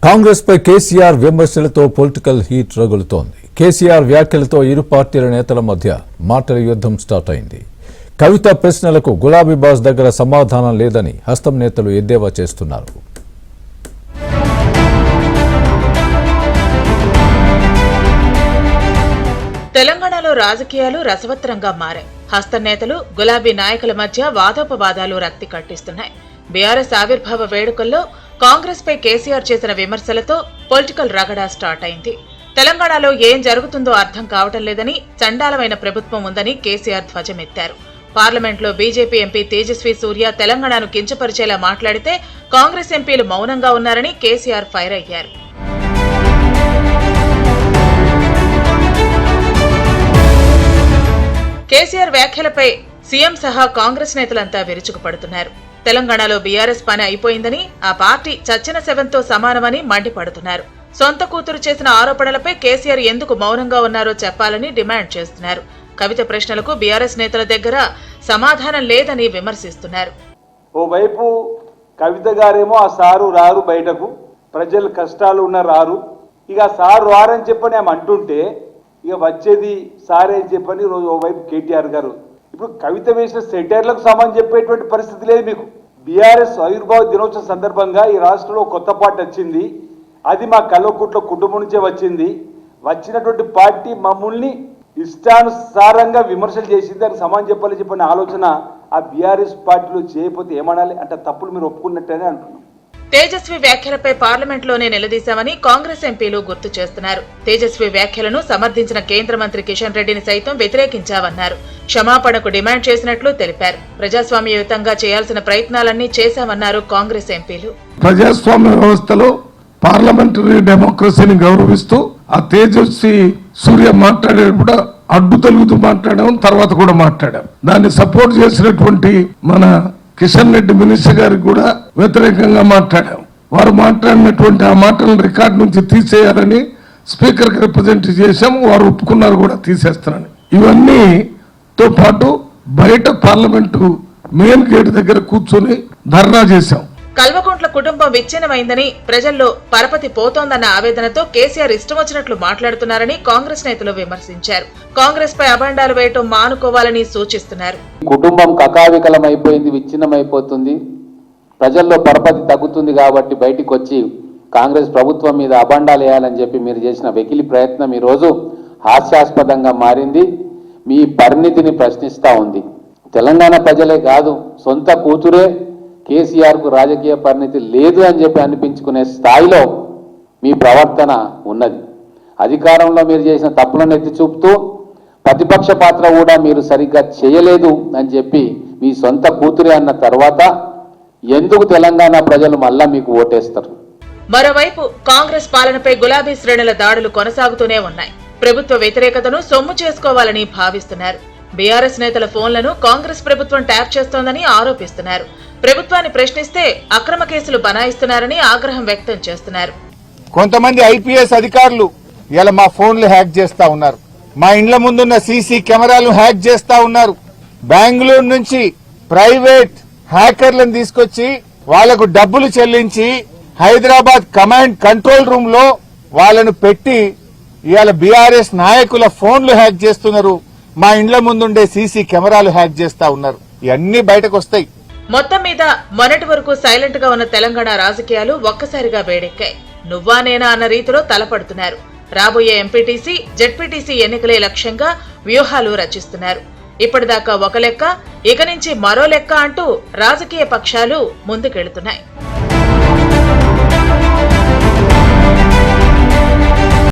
కాంగ్రెస్ పై KCR విమర్శలతో political heat రగులుతోంది. KCR వ్యాఖ్యలతో ఇరు పార్టీల నేతల మధ్య మాటల యుద్ధం స్టార్ట్ అయింది. కవిత ప్రశ్నలకు గులాబీ బాస్ దగ్గర సమాధానం లేదని హస్తం నేతలు ఎద్దేవా చేస్తున్నారు. తెలంగాణలో రాజకీయాలు రసవత్తరంగా మారాయి. హస్తం నేతలు, గులాబీ నాయకుల మధ్య వాదోపవాదాలు రక్తి కట్టిస్తున్నాయి. బీఆర్ఎస్ ఆవిర్భావ వేడుకల్లో కాంగ్రెస్ పై కేసీఆర్ చేసిన విమర్శలతో పొలిటికల్ రగడా స్టార్ట్ అయింది. తెలంగాణలో ఏం జరుగుతుందో అర్థం కావటం లేదని, చండాలమైన ప్రభుత్వం ఉందని కేసీఆర్ ధ్వజమెత్తారు. పార్లమెంట్లో బీజేపీ ఎంపీ తేజస్వి సూర్య తెలంగాణను కించపరిచేలా మాట్లాడితే కాంగ్రెస్ ఎంపీలు మౌనంగా ఉన్నారని కేసీఆర్ ఫైర్ అయ్యారు. కేసీఆర్ వ్యాఖ్యలపై సీఎం సహా కాంగ్రెస్ నేతలంతా విరుచుకుపడుతున్నారు. తెలంగాణలో బీఆర్ఎస్ పని అయిపోయిందని, ఆ పార్టీ చచ్చిన శవంతో సమానమని మండిపడుతున్నారు. సొంత కూతురు చేసిన ఆరోపణలపై కేసీఆర్ ఎందుకు మౌనంగా ఉన్నారో చెప్పాలని డిమాండ్ చేస్తున్నారు. కవిత ప్రశ్నలకు బీఆర్ఎస్ నేతల దగ్గర సమాధానం లేదని విమర్శిస్తున్నారు. ఓవైపు కవిత గారేమో ఆ సారు రారు, బయటకు ప్రజలు కష్టాలు ఉన్న రారు, ఇక సారు రారని చెప్పని ఆమె అంటుంటే ఇక వచ్చేది సారే అని చెప్పని రోజు ఓవైపు కేటీఆర్ గారు. ఇప్పుడు కవిత వేసిన సెటైర్లకు సమానం చెప్పేటువంటి పరిస్థితి లేదు మీకు. బీఆర్ఎస్ ఆవిర్భావ దినోత్సవం సందర్భంగా ఈ రాష్ట్రంలో కొత్త పార్టీ వచ్చింది. అది మా కల్వకుట్ల కుటుంబం నుంచే వచ్చింది. వచ్చినటువంటి పార్టీ మమ్మల్ని ఇష్టానుసారంగా విమర్శలు చేసింది, దానికి సమానం చెప్పాలని చెప్పిన ఆలోచన ఆ బీఆర్ఎస్ పార్టీలో చేయకపోతే ఏమనాలి అంటే తప్పులు మీరు ఒప్పుకున్నట్టేనే అంటున్నాం. తేజస్వి వ్యాఖ్యలపై పార్లమెంట్లోనే నిలదీశామని కాంగ్రెస్ ఎంపీలు గుర్తు చేస్తున్నారు. తేజస్వి వ్యాఖ్యలను సమర్థించిన కేంద్ర మంత్రి కిషన్ రెడ్డిని సైతం వ్యతిరేకించామన్నారు. క్షమాపణకు డిమాండ్ చేసినట్లు తెలిపారు. ప్రజాస్వామ్యయుతంగా చేయాల్సిన ప్రయత్నాలన్నీ చేశామన్నారు కాంగ్రెస్ ఎంపీలు. ప్రజాస్వామ్య వ్యవస్థలో పార్లమెంటరీ డెమోక్రసీని గౌరవిస్తూ ఆ తేజస్వి సూర్య మాట్లాడేటప్పుడు అడ్డు తెలుగుతూ మాట్లాడాం, తర్వాత కూడా మాట్లాడాం. దాన్ని సపోర్ట్ చేసినటువంటి మన కిషన్ రెడ్డి మినిస్టర్ గారికి కూడా వ్యతిరేకంగా మాట్లాడాం. వారు మాట్లాడినటువంటి ఆ మాటలను రికార్డు నుంచి తీసేయాలని స్పీకర్కి రిప్రజెంట్ చేశాం. వారు ఒప్పుకున్నారు కూడా తీసేస్తారని. ఇవన్నీతో పాటు బయట పార్లమెంటు మెయిన్ గేట్ దగ్గర కూర్చొని ధర్నా చేశాం. కల్వకుంట్ల కుటుంబం విచ్ఛిన్నమైందని, ప్రజల్లో పరపతి పోతోందన్న ఆవేదనతో కేసీఆర్ ఇష్టం వచ్చినట్లు మాట్లాడుతున్నారని కాంగ్రెస్ నేతలు విమర్శించారు. కాంగ్రెస్ పై అభాండాలు వేయటం మానుకోవాలని సూచిస్తున్నారు. కుటుంబం కకావికలమైపోయింది, విచ్ఛిన్నమైపోతుంది, ప్రజల్లో పరపతి తగ్గుతుంది కాబట్టి బయటికి వచ్చి కాంగ్రెస్ ప్రభుత్వం మీద అభాండాలు వేయాలని చెప్పి మీరు చేసిన వెకిలి ప్రయత్నం ఈరోజు హాస్యాస్పదంగా మారింది. మీ పరిణితిని ప్రశ్నిస్తూ ఉంది. తెలంగాణ ప్రజలే కాదు, సొంత కూతురే కేసీఆర్కు రాజకీయ పరిణితి లేదు అని చెప్పి అనిపించుకునే స్థాయిలో మీ ప్రవర్తన ఉన్నది. అధికారంలో మీరు చేసిన తప్పులను ఎత్తి చూపుతూ ప్రతిపక్ష పాత్ర కూడా మీరు సరిగ్గా చేయలేదు అని చెప్పి మీ సొంత కూతురే అన్న తర్వాత ఎందుకు తెలంగాణ ప్రజలు మళ్ళా మీకు ఓటేస్తారు? మరోవైపు కాంగ్రెస్ పాలనపై గులాబీ శ్రేణుల దాడులు కొనసాగుతూనే ఉన్నాయి. ప్రభుత్వ వ్యతిరేకతను సొమ్ము చేసుకోవాలని భావిస్తున్నారు. బీఆర్ఎస్ నేతల ఫోన్లను కాంగ్రెస్ ప్రభుత్వం ట్యాప్ చేస్తోందని ఆరోపిస్తున్నారు. ప్రభుత్వాన్ని ప్రశ్నిస్తే అక్రమ కేసులు బనాయిస్తున్నారని ఆగ్రహం వ్యక్తం చేస్తున్నారు. కొంతమంది ఐపీఎస్ అధికారులు ఇలా మా ఫోన్లు హ్యాక్ చేస్తా ఉన్నారు, మా ఇండ్ల ముందున్న సీసీ కెమెరాలు హ్యాక్ చేస్తా ఉన్నారు. బెంగళూరు నుంచి ప్రైవేట్ హ్యాకర్లను తీసుకొచ్చి వాళ్లకు డబ్బులు చెల్లించి హైదరాబాద్ కమాండ్ కంట్రోల్ రూమ్ లో వాళ్ళను పెట్టి ఇవాళ బీఆర్ఎస్ నాయకుల ఫోన్లు హ్యాక్ చేస్తున్నారు, మా ఇండ్ల ముందుండే సీసీ కెమెరాలు హ్యాక్ చేస్తా ఉన్నారు. ఇవన్నీ బయటకు వస్తాయి. మొత్తం మీద మొన్నటి వరకు సైలెంట్ గా ఉన్న తెలంగాణ రాజకీయాలు ఒక్కసారిగా వేడెక్కాయి. నువ్వా నేనా అన్న రీతిలో తలపడుతున్నారు. రాబోయే ఎంపీటీసీ, జెడ్పీటీసీ ఎన్నికలే లక్ష్యంగా వ్యూహాలు రచిస్తున్నారు. ఇప్పటిదాకా ఒక లెక్క, ఇక నుంచి మరో లెక్క అంటూ రాజకీయ పక్షాలు ముందుకెళ్తున్నాయి.